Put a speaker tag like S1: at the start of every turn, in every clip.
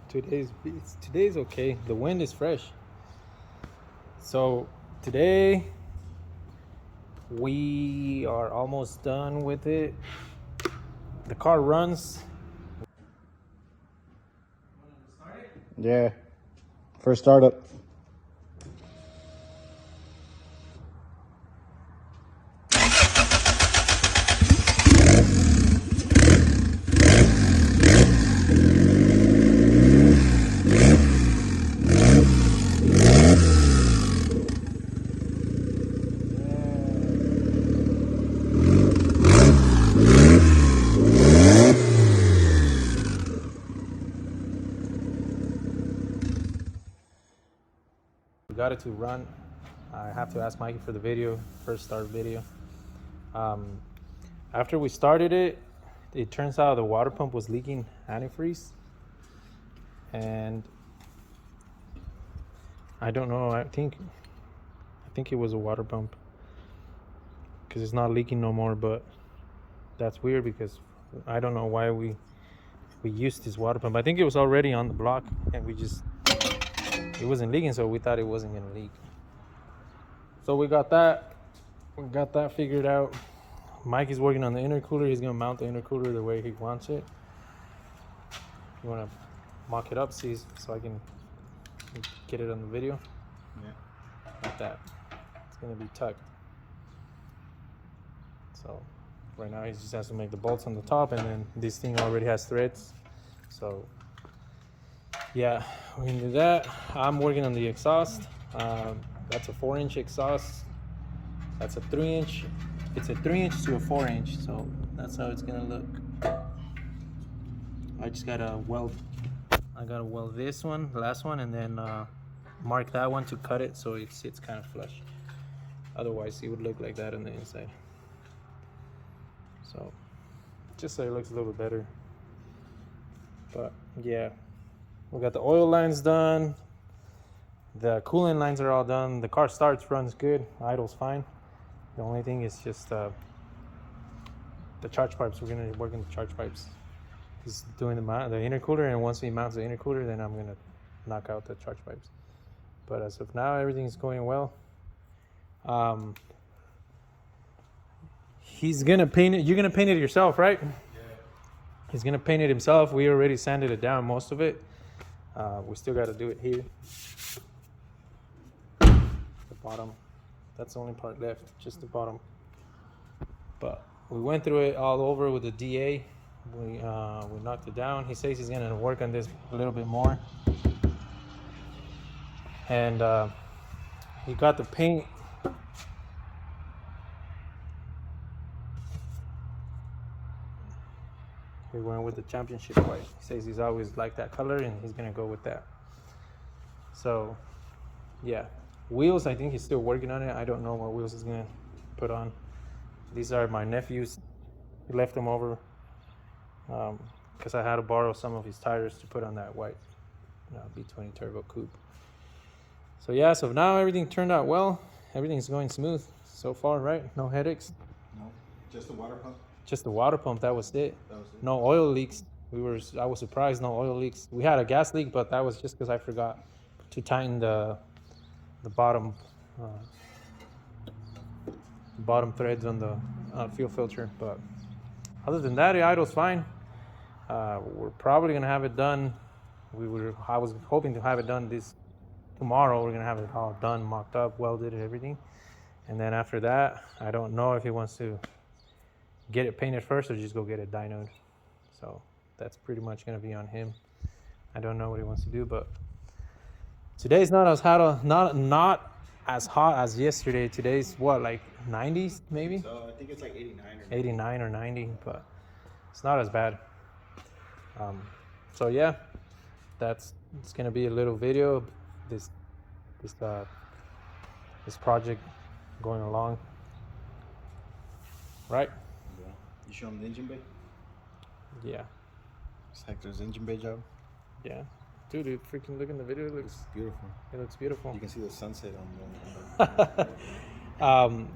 S1: Today's okay. The wind is fresh. So today we are almost done with it. The car runs.
S2: Yeah. First startup.
S1: We got it to run. I have to ask Mikey for the video, first start video. After we started it, it turns out the water pump was leaking antifreeze, and I don't know. I think it was a water pump because it's not leaking no more. But that's weird because I don't know why we used this water pump. I think it was already on the block, and it wasn't leaking, so we thought it wasn't gonna leak. So we got that figured out. Mike is working on the intercooler. He's gonna mount the intercooler the way he wants it. You wanna mock it up, see, so I can get it on the video?
S2: Yeah.
S1: Like that. It's gonna be tucked. So right now he just has to make the bolts on the top, and then this thing already has threads. So yeah, we can do that. I'm working on the exhaust. That's a 4-inch exhaust. That's a 3-inch. It's a 3-inch to a 4-inch, so that's how it's gonna look. I just gotta weld. I gotta weld this one, the last one, and then mark that one to cut it so it sits kind of flush. Otherwise, it would look like that on the inside. So just so it looks a little better. But yeah, we got the oil lines done. The coolant lines are all done. The car starts, runs good, idles fine. The only thing is just the charge pipes. We're gonna work on the charge pipes. He's doing the intercooler, and once he mounts the intercooler, then I'm gonna knock out the charge pipes. But as of now, everything's going well. He's gonna paint it. You're gonna paint it yourself, right?
S2: Yeah.
S1: He's gonna paint it himself. We already sanded it down, most of it. We still got to do it here. The bottom. That's the only part left, just the bottom. But we went through it all over with the DA. We knocked it down. He says he's gonna work on this a little bit more. And he got the paint. We went with the championship white. He says he's always liked that color, and he's gonna go with that. So yeah, wheels, I think he's still working on it. I don't know what wheels he's gonna put on. These are my nephew's. He left them over because I had to borrow some of his tires to put on that white B20 turbo coupe. So yeah, so now everything turned out well. Everything's going smooth so far, right? No headaches.
S2: No. Just the water pump.
S1: Just the water pump. That was it.
S2: That was it.
S1: No oil leaks. I was surprised. No oil leaks. We had a gas leak, but that was just because I forgot to tighten the bottom threads on the fuel filter. But other than that, the idle's fine. We're probably gonna have it done. I was hoping to have it done this tomorrow. We're gonna have it all done, mocked up, welded, and everything. And then after that, I don't know if he wants to get it painted first or just go get it dynoed. So that's pretty much gonna be on him. I don't know what he wants to do, but today's not as hot, not as hot as yesterday. Today's what, like 90s maybe?
S2: So I think it's like 89 or
S1: 89 or 90, but it's not as bad. So yeah, it's gonna be a little video of this project going along, right?
S2: Yeah. You show him the engine bay?
S1: Yeah.
S2: It's Hector's engine bay job.
S1: Yeah. Dude, freaking look in the video. It looks
S2: Beautiful.
S1: It looks beautiful.
S2: You can see the sunset on the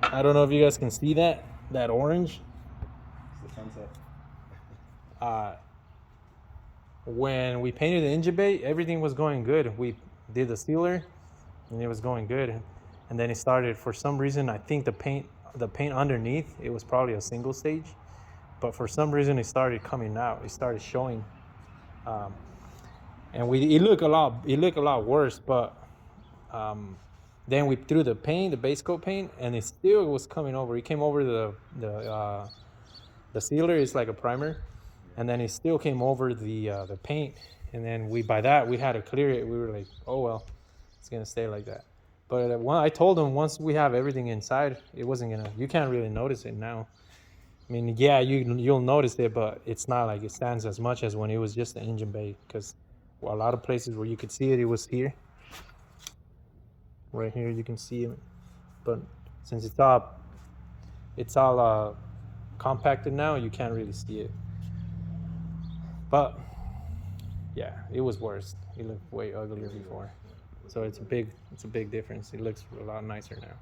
S1: I don't know if you guys can see that orange.
S2: it's the sunset.
S1: when we painted the engine bay, everything was going good. We did the sealer, and it was going good. And then it started, for some reason, I think the paint underneath, it was probably a single stage, but for some reason it started coming out. It started showing, and it looked a lot worse. But then we threw the paint, the base coat paint, and it still was coming over. It came over the sealer is like a primer, and then it still came over the paint. And then by that we had to clear it. We were like, oh well, it's gonna stay like that. But I told them once we have everything inside, it wasn't gonna. You can't really notice it now. I mean, yeah, you'll notice it, but it's not like it stands as much as when it was just the engine bay. Because a lot of places where you could see it, it was here. Right here, you can see it. But since it's all compacted now, you can't really see it. But yeah, it was worse. It looked way uglier before. So it's a big difference. It looks a lot nicer now.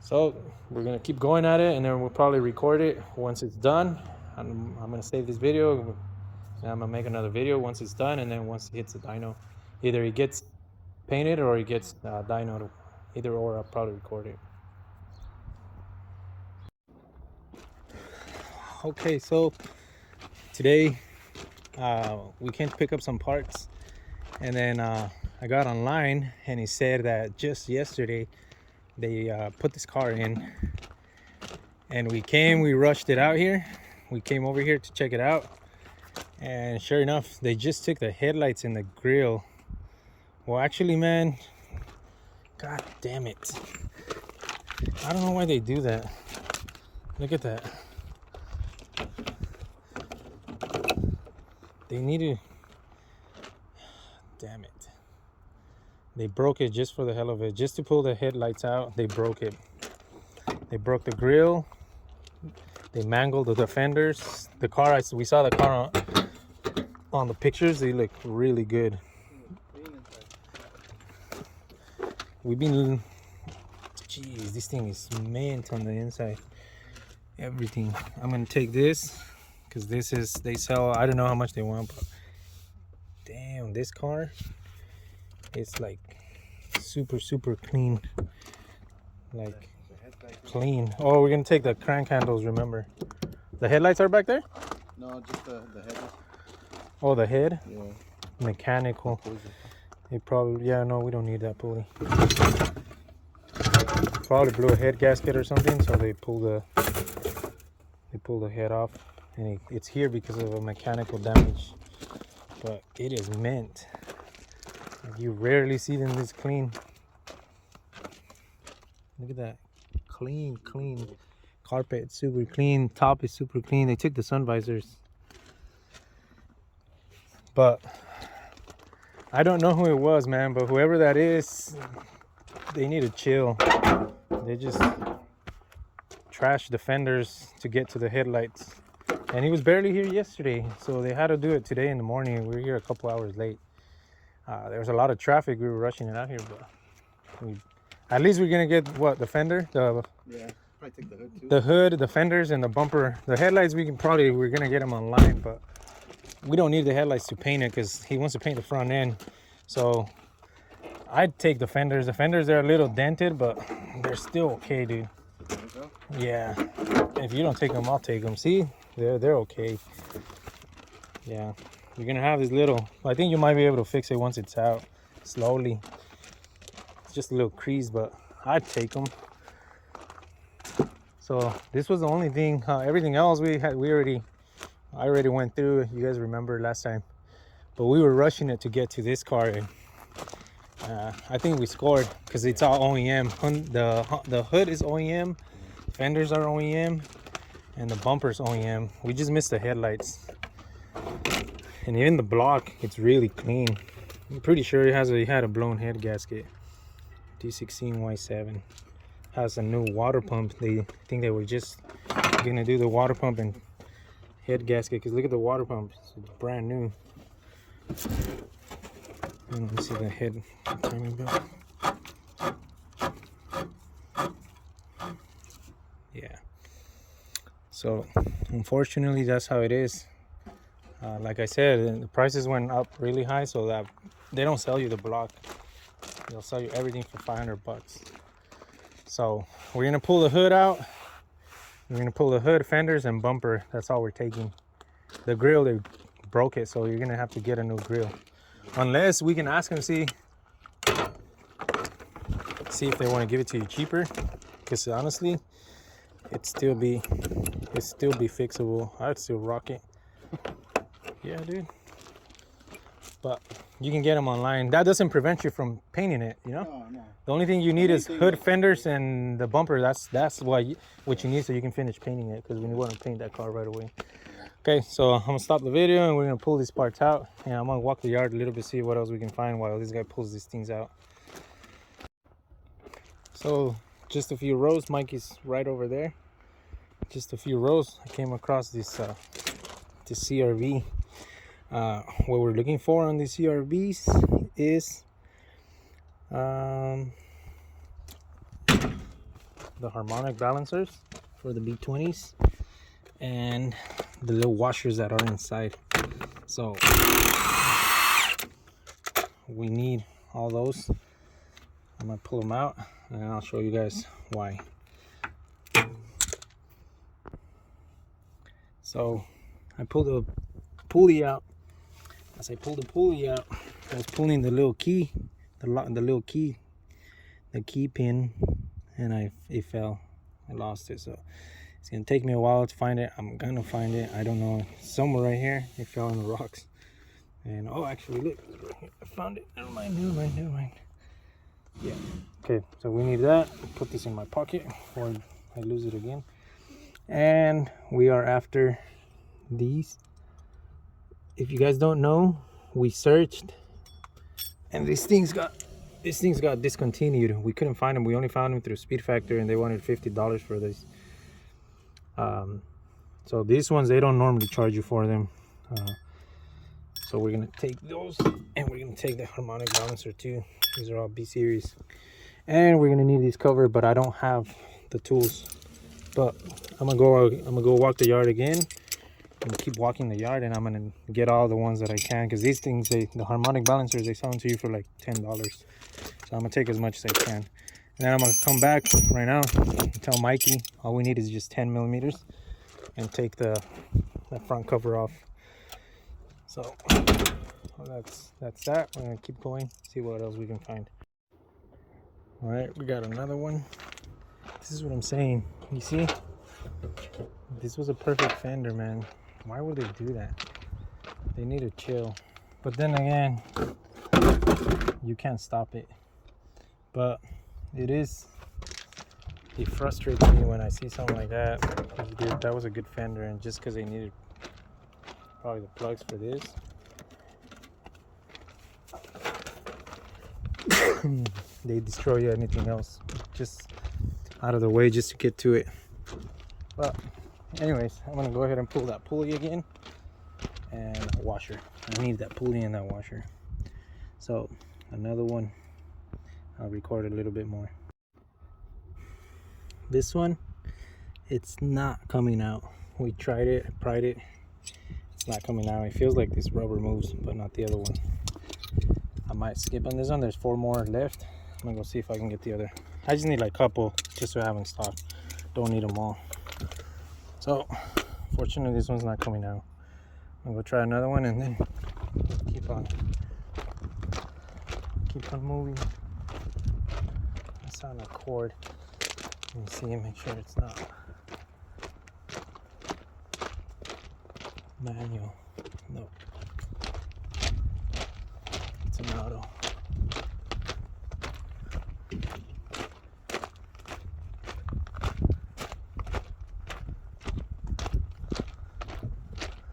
S1: So we're gonna keep going at it, and then we'll probably record it once it's done. I'm gonna save this video, and I'm gonna make another video once it's done, and then once it hits the dyno, either it gets painted or it gets dynoed. Either or, I'll probably record it. Okay, so today we came to pick up some parts, and then I got online, and he said that just yesterday they put this car in, and we rushed it out here. We came over here to check it out, and sure enough, they just took the headlights and the grill. Well, actually, man, god damn it, I don't know why they do that. Look at that. They need to, damn it. They broke it just for the hell of it. Just to pull the headlights out, they broke it. They broke the grill. They mangled the fenders. The car, we saw the car on the pictures. They look really good. Jeez, this thing is mint on the inside. Everything. I'm gonna take this, because they sell, I don't know how much they want, but damn, this car, it's like super clean, like clean. Oh, we're gonna take the crank handles, remember. The headlights are back there?
S2: No, just the headlights.
S1: Oh, the head?
S2: Yeah.
S1: Mechanical. It probably, yeah, no, we don't need that pulley. Probably blew a head gasket or something, so they pull the head off, and it's here because of a mechanical damage. But it is mint. You rarely see them this clean. Look at that. Clean. Carpet super clean. Top is super clean. They took the sun visors. But I don't know who it was, man. But whoever that is, they need to chill. They just trashed the fenders to get to the headlights. And he was barely here yesterday, so they had to do it today in the morning. We were here a couple hours late. There was a lot of traffic. We were rushing it out here, but at least we're gonna get what, the fender,
S2: yeah, probably take the hood too.
S1: The hood, the fenders, and the bumper. The headlights we're gonna get them online, but we don't need the headlights to paint it because he wants to paint the front end. So I'd take the fenders. The fenders, they're a little dented, but they're still okay, dude. So? Yeah. If you don't take them, I'll take them. See, they're okay. Yeah. You're gonna have this little, I think you might be able to fix it once it's out, slowly. It's just a little crease, but I'd take them. So this was the only thing. Everything else I already went through. You guys remember last time, but we were rushing it to get to this car, and I think we scored because it's all OEM. The hood is OEM, fenders are OEM, and the bumper's OEM. We just missed the headlights. And even the block, it's really clean. I'm pretty sure it had a blown head gasket. D16Y7 has a new water pump. They think they were just gonna do the water pump and head gasket, because look at the water pump, it's brand new. And let me see the head timing belt. Yeah. So unfortunately, that's how it is. Like I said, the prices went up really high, so that they don't sell you the block. They'll sell you everything for $500. So we're gonna pull the hood out. We're gonna pull the hood, fenders, and bumper. That's all we're taking. The grill, they broke it, so you're gonna have to get a new grill. Unless we can ask them, see if they want to give it to you cheaper. Because honestly, it'd still be fixable. I'd still rock it. Yeah, dude. But you can get them online. That doesn't prevent you from painting it, you know?
S2: No.
S1: The only thing you need is hood, fenders, and the bumper. That's what you need so you can finish painting it, because we want to paint that car right away. Okay, so I'm gonna stop the video and we're gonna pull these parts out, and I'm gonna walk the yard a little bit, see what else we can find while this guy pulls these things out. So just a few rows. Mikey's right over there. Just a few rows. I came across this CRV. What we're looking for on these CRVs is the harmonic balancers for the B20s and the little washers that are inside. So we need all those. I'm gonna pull them out and I'll show you guys why. So I pulled the pulley out. As I pulled the pulley out, I was pulling the little key, the key pin, and it fell. I lost it, so it's gonna take me a while to find it. I'm gonna find it. I don't know, somewhere right here. It fell in the rocks. And oh, actually, look, I found it. Never mind. Yeah. Okay, so we need that. Put this in my pocket before I lose it again. And we are after these. If you guys don't know, we searched and these things got discontinued. We couldn't find them. We only found them through Speed Factor, and they wanted $50 for this. So these ones, they don't normally charge you for them. So we're gonna take those, and we're gonna take the harmonic balancer too. These are all B series, and we're gonna need these covered, but I don't have the tools. But I'm gonna go walk the yard again. I'm gonna keep walking the yard, and I'm gonna get all the ones that I can, because these things, the harmonic balancers, they sell them to you for like $10. So I'm gonna take as much as I can, and then I'm gonna come back right now and tell Mikey all we need is just 10 millimeters, and take the front cover off. So that's that. We're gonna keep going, see what else we can find. All right, we got another one. This is what I'm saying. You see, this was a perfect fender, man. Why would they do that? They need to chill. But then again, you can't stop it. But it frustrates me when I see something like that. That was a good fender, and just because they needed probably the plugs for this, they destroy anything else just out of the way just to get to it. But anyways, I'm gonna go ahead and pull that pulley again, and a washer. I need that pulley and that washer. So another one, I'll record a little bit more. This one, it's not coming out. We tried it, pried it, it's not coming out. It feels like this rubber moves, but not the other one. I might skip on this one. There's 4 more left. I'm gonna go see if I can get the other. I just need like a couple just so I have in stock. Don't need them all. So fortunately this one's not coming out. I'm gonna go try another one, and then keep on moving. I sound a cord. Let me see and make sure it's not manual. No, it's an auto.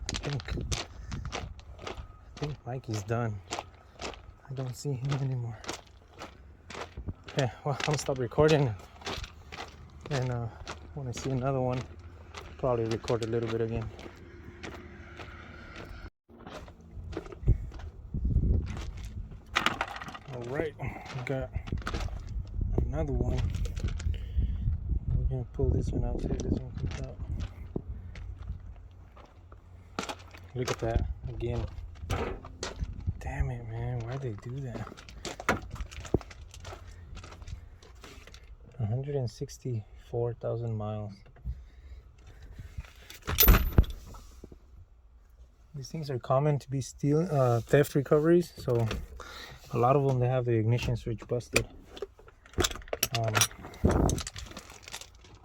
S1: I think Mikey's done. I don't see him anymore. Okay, well, I'm gonna stop recording, and when I see another one, probably record a little bit again. All right, we got another one. We're gonna pull this one out, see if this one comes out. Look at that again. Damn it, man. Why'd they do that? 164,000 miles. These things are common to be theft recoveries, so a lot of them, they have the ignition switch busted.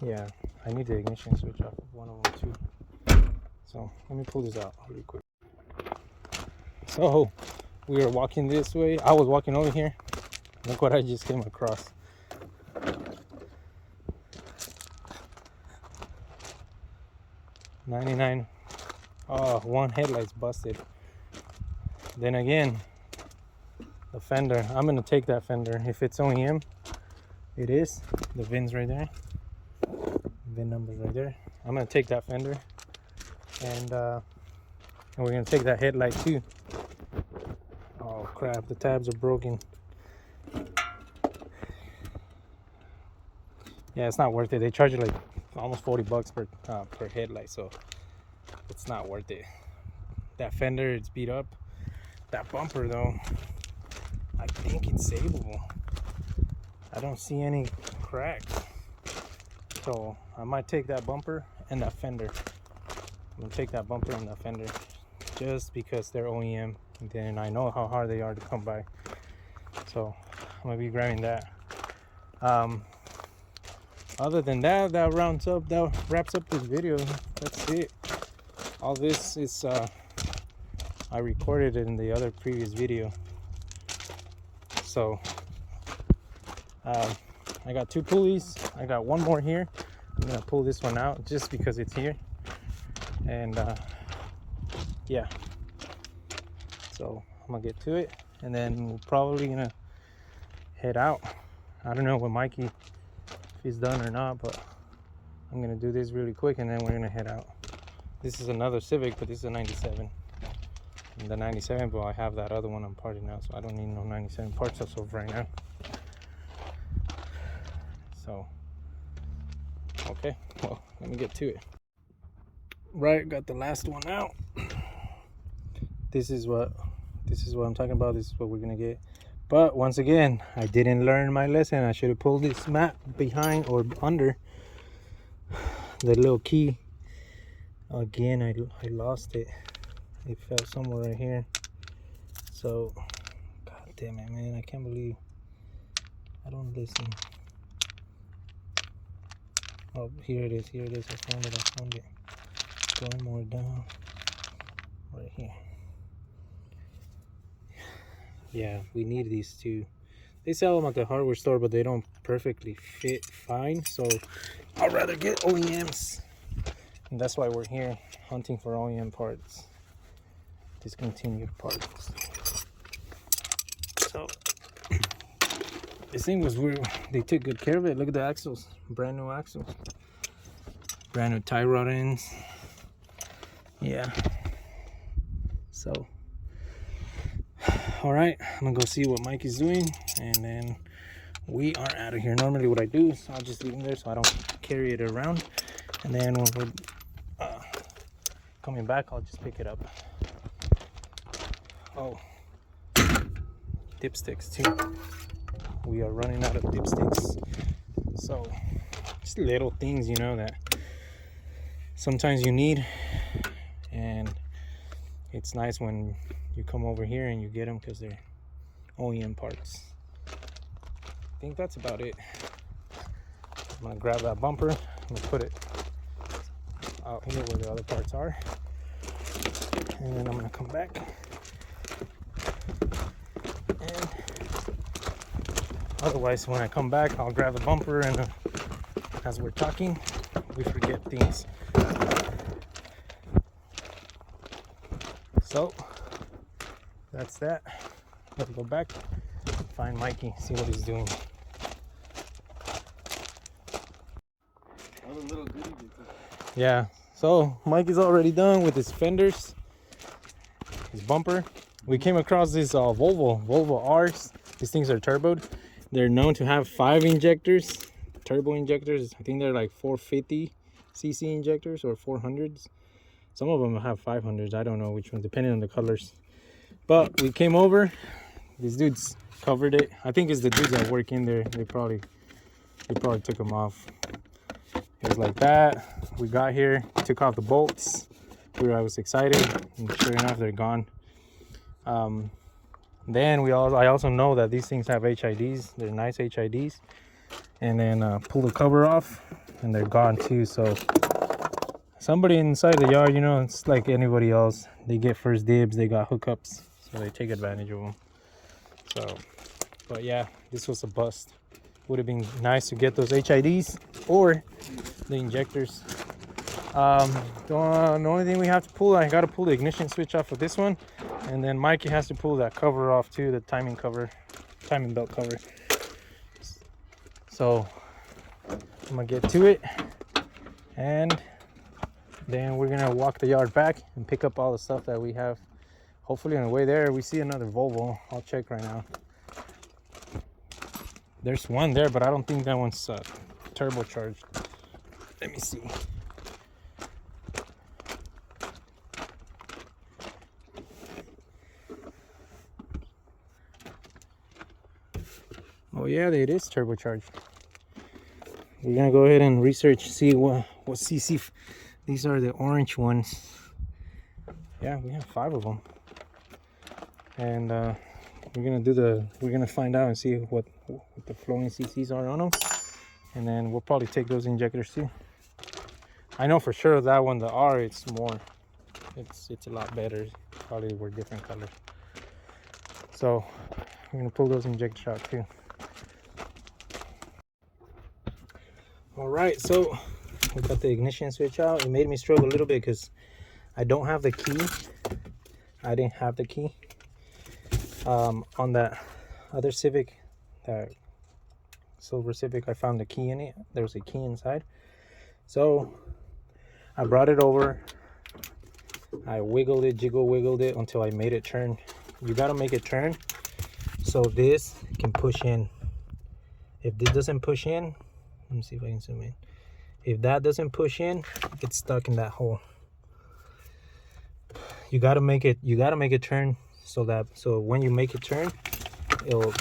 S1: Yeah, I need the ignition switch off of one of them too. So let me pull this out really quick. So we were walking this way. I was walking over here. Look what I just came across. $99. Oh, one headlight's busted. Then again, the fender. I'm gonna take that fender. If it's OEM, it is. The VIN's right there. VIN number's right there. I'm gonna take that fender, and we're gonna take that headlight too. Oh crap! The tabs are broken. Yeah, it's not worth it. They charge you like almost $40 per headlight, so it's not worth it. That fender, it's beat up. That bumper though, I think it's savable. I don't see any cracks, so I might take that bumper and that fender. I'm gonna take that bumper and that fender just because they're OEM, and then I know how hard they are to come by, so I'm gonna be grabbing that. Other than that, that wraps up this video. That's it. All this is I recorded it in the other previous video. So I got 2 pulleys. I got one more here. I'm gonna pull this one out just because it's here. And yeah, so I'm gonna get to it, and then we're probably gonna head out. I don't know what Mikey, if he's done or not, but I'm gonna do this really quick and then we're gonna head out. This is another Civic, but this is a 97. And the 97, but I have that other one on party now, so I don't need no 97 parts as of right now. So okay, well, let me get to it. Right, got the last one out. This is what I'm talking about. This is what we're gonna get. But once again, I didn't learn my lesson. I should have pulled this mat behind or under the little key. Again, I lost it. It fell somewhere right here. So, god damn it, man. I can't believe I don't listen. Oh, here it is. Here it is. I found it. Going more down. Right here. Yeah, we need these two. They sell them at the hardware store, but they don't perfectly fit fine. So I'd rather get OEMs. And that's why we're here hunting for OEM parts. Discontinued parts. So this thing was weird. They took good care of it. Look at the axles. Brand new axles. Brand new tie rod ends. Yeah. So all right, I'm gonna go see what Mike is doing, and then we are out of here. Normally what I do is I'll just leave them there so I don't carry it around, and then when we're coming back, I'll just pick it up. Oh, dipsticks too. We are running out of dipsticks. So just little things, you know, that sometimes you need, and it's nice when you come over here and you get them because they're OEM parts. I think that's about it. I'm gonna grab that bumper. I'm gonna put it out here where the other parts are, and then I'm gonna come back. And otherwise, when I come back, I'll grab the bumper, and as we're talking, we forget things. So that's that. Let's go back, find Mikey, see what he's doing. Yeah, so Mikey's already done with his fenders, his bumper. We came across this Volvo R's. These things are turboed. They're known to have 5 injectors, turbo injectors. I think they're like 450cc injectors or 400s. Some of them have 500s. I don't know which one, depending on the colors. But we came over. These dudes covered it. I think it's the dudes that work in there. They probably took them off. It was like that. We got here, took off the bolts. I was excited, and sure enough, they're gone. Then I also know that these things have HIDs. They're nice HIDs. And then pull the cover off, and they're gone too. So somebody inside the yard, you know, it's like anybody else. They get first dibs. They got hookups, so they take advantage of them. So, but yeah, this was a bust. Would have been nice to get those HIDs or the injectors. The only thing we have to pull, I got to pull the ignition switch off of this one, and then Mikey has to pull that cover off too, the timing belt cover. So I'm gonna get to it, and then we're gonna walk the yard back and pick up all the stuff that we have. Hopefully on the way there we see another Volvo. I'll check right now. There's one there, but I don't think that one's turbocharged. Let me see. Oh yeah, it is turbocharged. We're gonna go ahead and research, see what CC. These are the orange ones. Yeah, we have 5 of them, and we're gonna find out and see what the flowing CCs are on them, and then we'll probably take those injectors too. I know for sure that one, the R, it's a lot better. Probably were different colors. So we're gonna pull those injectors out too. All right, so we got the ignition switch out. It made me struggle a little bit because I don't have the key. I didn't have the key. On that other Civic, that silver Civic, I found the key in it. There was a key inside. So I brought it over. I wiggled it, wiggled it until I made it turn. You gotta make it turn so this can push in. If this doesn't push in, let me see if I can zoom in. If that doesn't push in, it's stuck in that hole. You gotta make it turn so when you make it turn,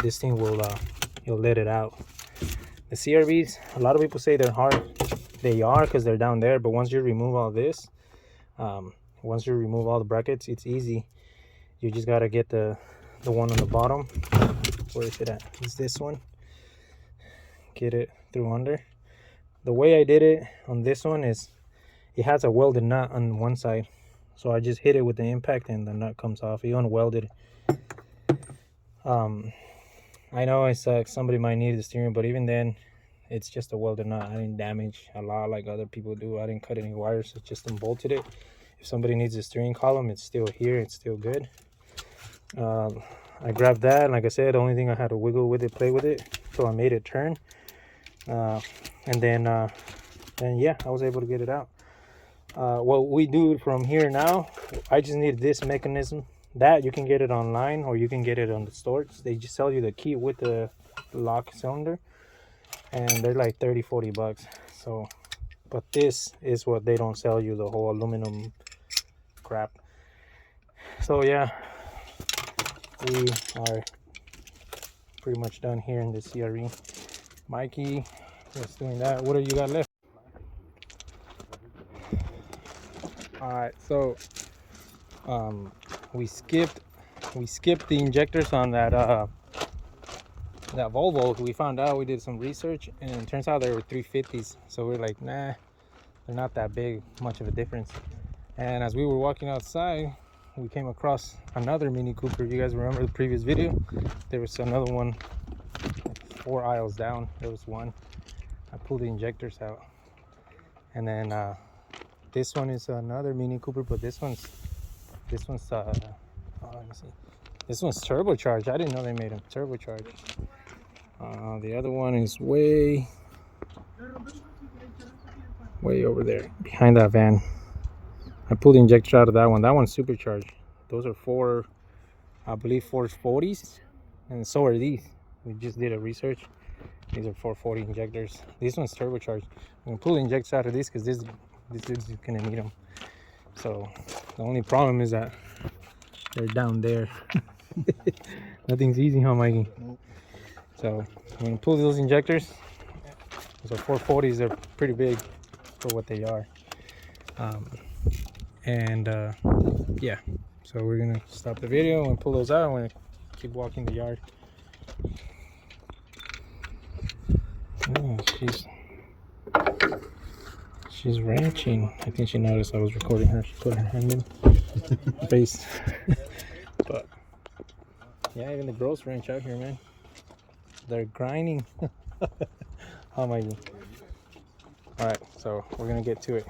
S1: this thing will it'll let it out. The CRVs, a lot of people say they're hard. They are, because they're down there, but once you remove all this, once you remove all the brackets, it's easy. You just gotta get the one on the bottom. Where is it at? It's this one. Get it through under. The way I did it on this one is it has a welded nut on one side, so I just hit it with the impact and the nut comes off. You unwelded. I know it's somebody might need the steering, but even then it's just a welded nut. I didn't damage a lot like other people do. I didn't cut any wires, so just unbolted it. If somebody needs a steering column, it's still here, it's still good. I grabbed that, and like I said, the only thing I had to wiggle with it, play with it, so I made it turn. And then yeah, I was able to get it out. What we do from here now, I just need this mechanism. That you can get it online, or you can get it on the stores. They just sell you the key with the lock cylinder, and they're like 30-40 bucks. So, but this is what they don't sell you, the whole aluminum crap. So yeah, we are pretty much done here in the CRE. Mikey was doing that. What do you got left? All right, so we skipped the injectors on that Volvo. We found out, we did some research, and it turns out they were 350s. So we're like, nah, they're not that much of a difference. And as we were walking outside, we came across another Mini Cooper. You guys remember the previous video? There was another one 4 aisles down. There was one. I pulled the injectors out, and then this one is another Mini Cooper, but this one's let me see. This one's turbocharged. I didn't know they made them turbocharged. The other one is way over there behind that van. I pulled the injector out of that one. That one's supercharged. Those are I believe 440s, and so are these. We just did a research. These are 440 injectors. This one's turbocharged. I'm gonna pull the injectors out of this because this dude's gonna need them. So the only problem is that they're down there. Nothing's easy, huh, Mikey?
S2: Nope.
S1: So when you pull those injectors, so 440s, they're pretty big for what they are. Yeah, so we're gonna stop the video and pull those out. I'm gonna keep walking the yard. Oh, she's ranching. I think she noticed I was recording her. She put her hand in face. But yeah, even the girls ranch out here, man. They're grinding. How am I doing? All right, so we're gonna get to it.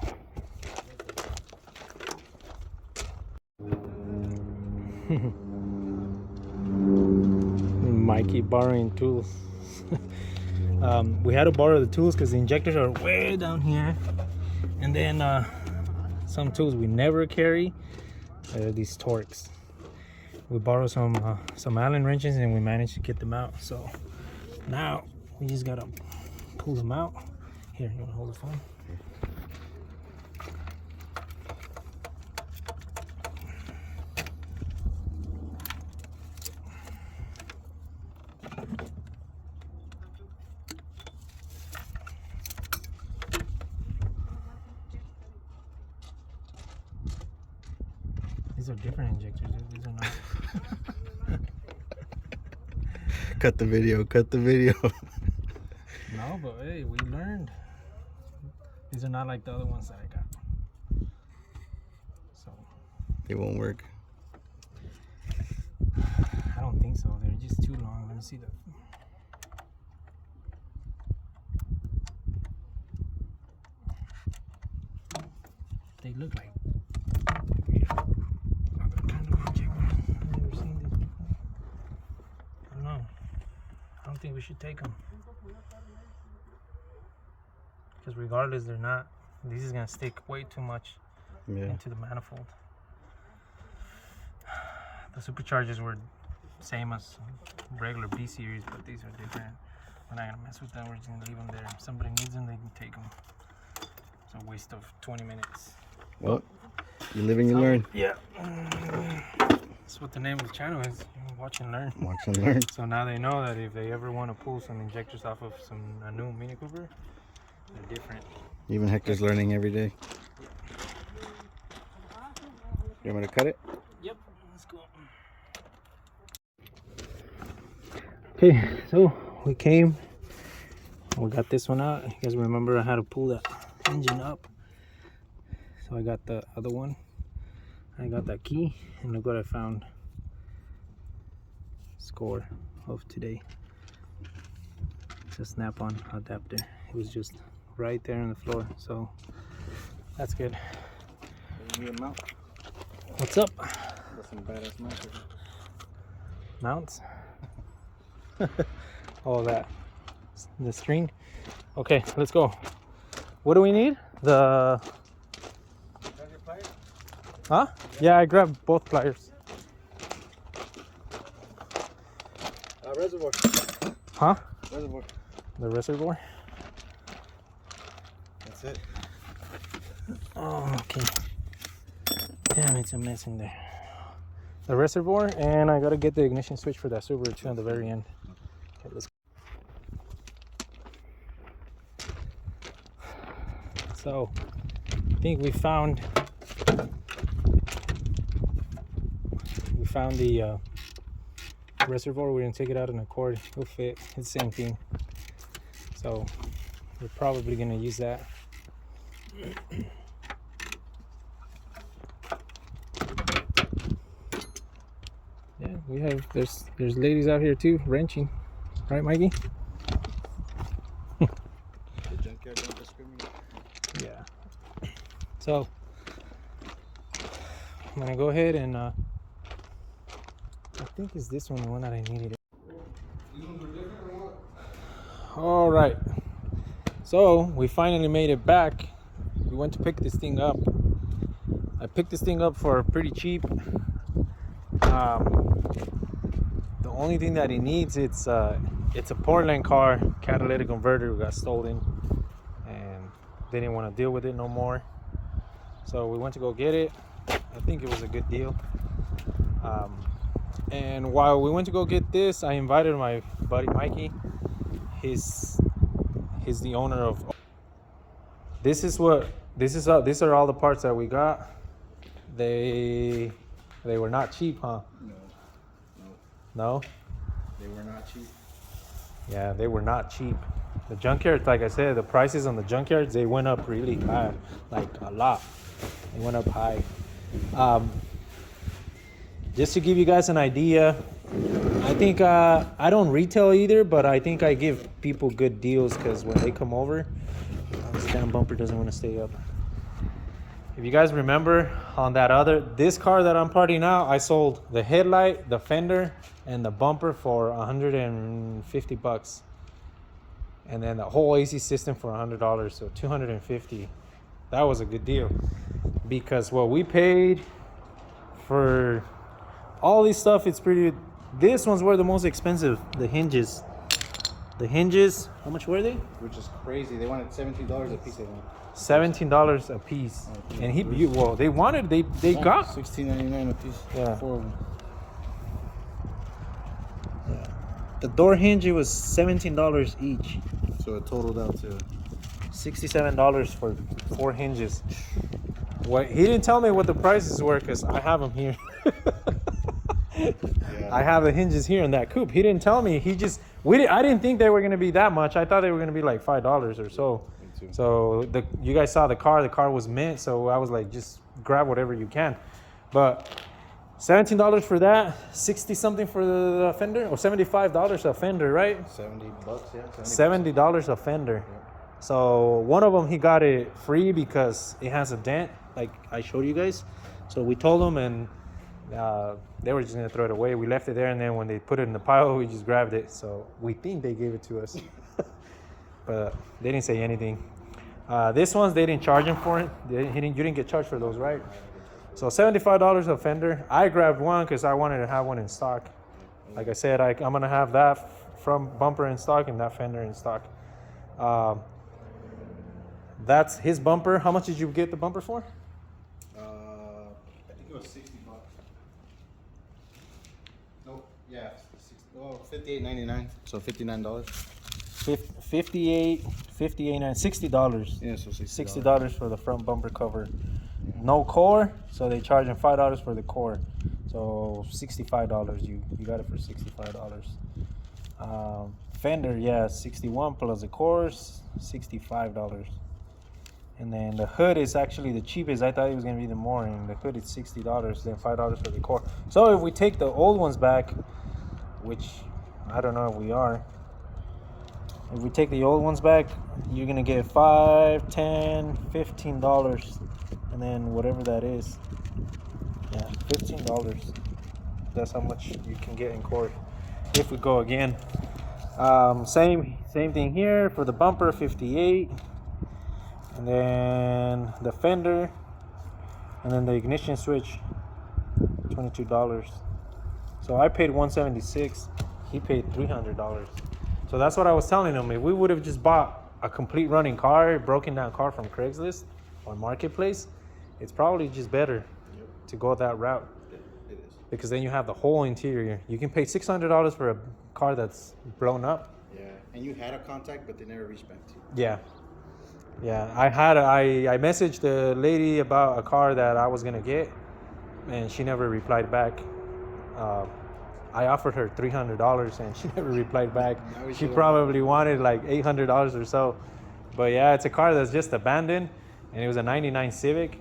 S1: Mikey borrowing tools. We had to borrow the tools because the injectors are way down here, and then some tools we never carry are these Torx. We borrowed some Allen wrenches and we managed to get them out. So now we just gotta pull them out. Here, you wanna hold the phone? These are different injectors, dude. These are not.
S2: Cut the video. Cut the video.
S1: No, but hey, we learned. These are not like the other ones that I got. So
S2: They won't work.
S1: I don't think so. They're just too long. Let me see that. They look like other kind of injectors. I've never seen these before. I don't know. I don't think we should take them. Because regardless, they're not. This is gonna stick way too much into the manifold. The superchargers were same as regular B series, but these are different. We're not gonna mess with them. We're just gonna leave them there. If somebody needs them, they can take them. It's a waste of 20 minutes.
S2: Well, you live and you learn.
S1: Yeah. That's what the name of the channel is. Watch and learn.
S2: Watch and learn.
S1: So now they know that if they ever want to pull some injectors off of a new Mini Cooper, they're different.
S2: Even Hector's learning every day. You want me to cut it?
S1: Yep. Let's go. Okay, so we came. We got this one out. You guys remember I had to pull that engine up. So I got the other one. I got that key, and look what I found. Score of today. It's a snap-on adapter. It was just right there on the floor, so that's good. What's up?
S2: Got some badass
S1: Mounts? All that. The string. Okay, let's go. What do we need? The... Huh? Yeah, I grabbed both pliers.
S2: Reservoir.
S1: Huh?
S2: Reservoir.
S1: The reservoir?
S2: That's it.
S1: Oh, okay. Damn, it's a mess in there. The reservoir, and I gotta get the ignition switch for that Subaru too on the very end. Okay, let's go. So, I think we found the reservoir. We're gonna take it out in a cord. It'll fit. It's the same thing. So we're probably gonna use that. Yeah, we have. There's ladies out here too wrenching, right, Mikey?
S2: The junkyard don't discriminate.
S1: Yeah. So I'm gonna go ahead and I think it's this one, the one that I needed. All right. So we finally made it back. We went to pick this thing up. I picked this thing up for pretty cheap. The only thing that it needs, it's a Portland car catalytic converter got stolen, and they didn't want to deal with it no more. So we went to go get it. I think it was a good deal. And while we went to go get this, I invited my buddy Mikey. He's the owner of. These are all the parts that we got. They were not cheap, huh? No.
S2: They were not cheap.
S1: Yeah, they were not cheap. The junkyard, like I said, the prices on the junkyards, they went up really high, like a lot. They went up high. Just to give you guys an idea, I think I don't retail either, but I think I give people good deals because when they come over, this damn bumper doesn't want to stay up. If you guys remember on this car that I'm partying out, I sold the headlight, the fender, and the bumper for $150. And then the whole AC system for $100, so $250. That was a good deal. Because what we paid for all this stuff, these ones were the most expensive. The hinges, how much were they?
S2: Which is crazy. They wanted $17 a piece of them.
S1: $17 a piece. And they got
S2: $16.99 a piece.
S1: Yeah.
S2: 4 of them.
S1: Yeah. The door hinge, it was $17 each.
S2: So it totaled out to
S1: $67 for 4 hinges. He didn't tell me what the prices were because I have them here. I have the hinges here in that coupe. He didn't tell me. I didn't think they were gonna be that much. I thought they were gonna be like $5 or so. So you guys saw the car. The car was mint. So I was like, just grab whatever you can. But $17 for that, 60 something for the fender, or $75 a fender, right?
S2: $70, yeah.
S1: $70 a fender.
S2: Yeah.
S1: So one of them, he got it free because it has a dent, like I showed you guys. So we told them, and they were just gonna throw it away. We left it there, and then when they put it in the pile, we just grabbed it. So we think they gave it to us, but they didn't say anything. This ones, they didn't charge him for it. You didn't get charged for those, right? So $75 a fender. I grabbed one because I wanted to have one in stock. Like I said, I'm gonna have that front bumper in stock and that fender in stock. That's his bumper. How much did you get the bumper for?
S2: I think it was $60. Nope. Yeah, $58.99. So $59.
S1: $58.99, $60.
S2: Yeah, so
S1: $60 for the front bumper cover. No core, so they charge him $5 for the core. So $65. You got it for $65. Fender, yeah, 61 plus the cores, $65. And then the hood is actually the cheapest. I thought it was gonna be the more, and the hood is $60, then $5 for the core. So if we take the old ones back, which I don't know if we are, if we take the old ones back, you're gonna get $5, $10, $15, and then whatever that is, yeah, $15. That's how much you can get in core if we go again. Same thing here for the bumper, $58, and then the fender, and then the ignition switch, $22. So I paid $176. He paid $300. So that's what I was telling him. If we would have just bought a complete running car, broken down car from Craigslist or Marketplace, it's probably just better to go that route.
S2: It is.
S1: Because then you have the whole interior. You can pay $600 for a car that's blown up.
S2: Yeah, and you had a contact, but they never reached back to you.
S1: Yeah. I messaged the lady about a car that I was gonna get, and she never replied back. I offered her $300 and she never replied back. She probably wanted like $800 or so. But yeah, it's a car that's just abandoned, and it was a '99 Civic.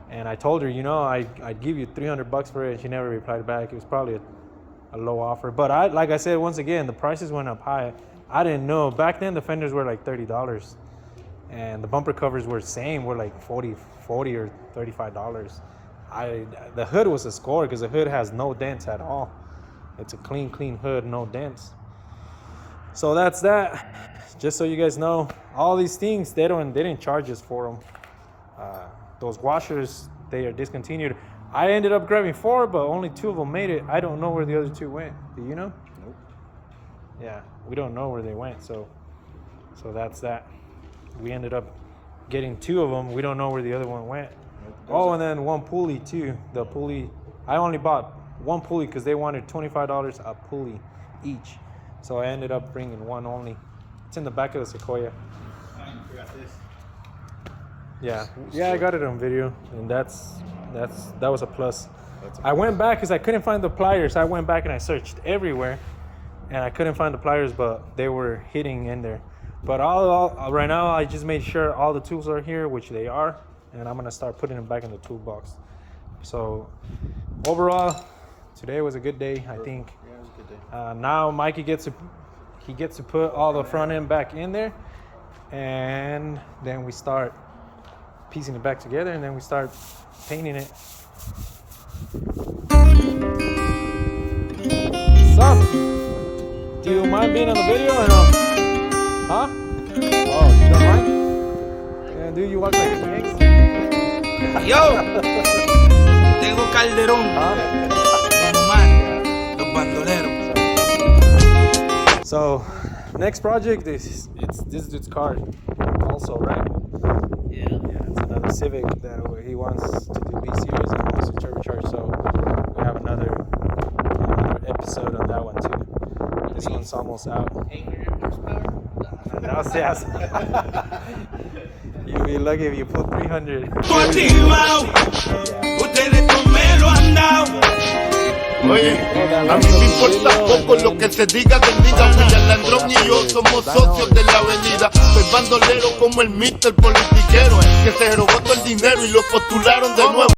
S1: And I told her, I'd give you $300 for it. And she never replied back. It was probably a low offer. But like I said, once again, the prices went up high. I didn't know. Back then, the fenders were like $30. And the bumper covers were the same, were like $40 or $35. The hood was a score because the hood has no dents at all. It's a clean hood, no dents. So that's that. Just so you guys know, all these things, they didn't charge us for them. Those washers, they are discontinued. I ended up grabbing 4, but only 2 of them made it. I don't know where the other 2 went. Do you know?
S2: Nope.
S1: Yeah, we don't know where they went. So that's that. We ended up getting 2 of them. We don't know where the other one went. Oh, and then one pulley too. The pulley, I only bought one pulley because they wanted $25 a pulley each. So I ended up bringing one only. It's in the back of the Sequoia.
S2: I forgot this.
S1: Yeah, I got it on video, and that was a plus. I went back because I couldn't find the pliers. I went back and I searched everywhere, and I couldn't find the pliers, but they were hidden in there. But all right now, I just made sure all the tools are here, which they are, and I'm gonna start putting them back in the toolbox. So overall, today was a good day, I think.
S2: Yeah, it was a good day.
S1: Now Mikey gets to put all the front end back in there, and then we start piecing it back together, and then we start painting it. Sup? Do you mind being on the video or no? Huh? Oh, you don't mind? Yeah, dude, you walk like a gangster.
S3: Yo, tengo Calderón, normal, los bandoleros.
S1: So, next project is this dude's car, also, right?
S3: Yeah.
S1: Yeah, it's another Civic that he wants to do B series and wants to turbocharge. So we have another episode on that one too. This one's almost out.
S3: 800 horsepower.
S1: Now, yes. You'll be lucky if you put 300.
S3: Motivado, ustedes con me lo han dado.
S4: Oye, a mí me importa poco lo que se diga del nigga. William Landrón y yo somos socios de la avenida. Soy bandolero como el Mr. Politiquero, el que se robó todo el dinero y lo postularon de nuevo.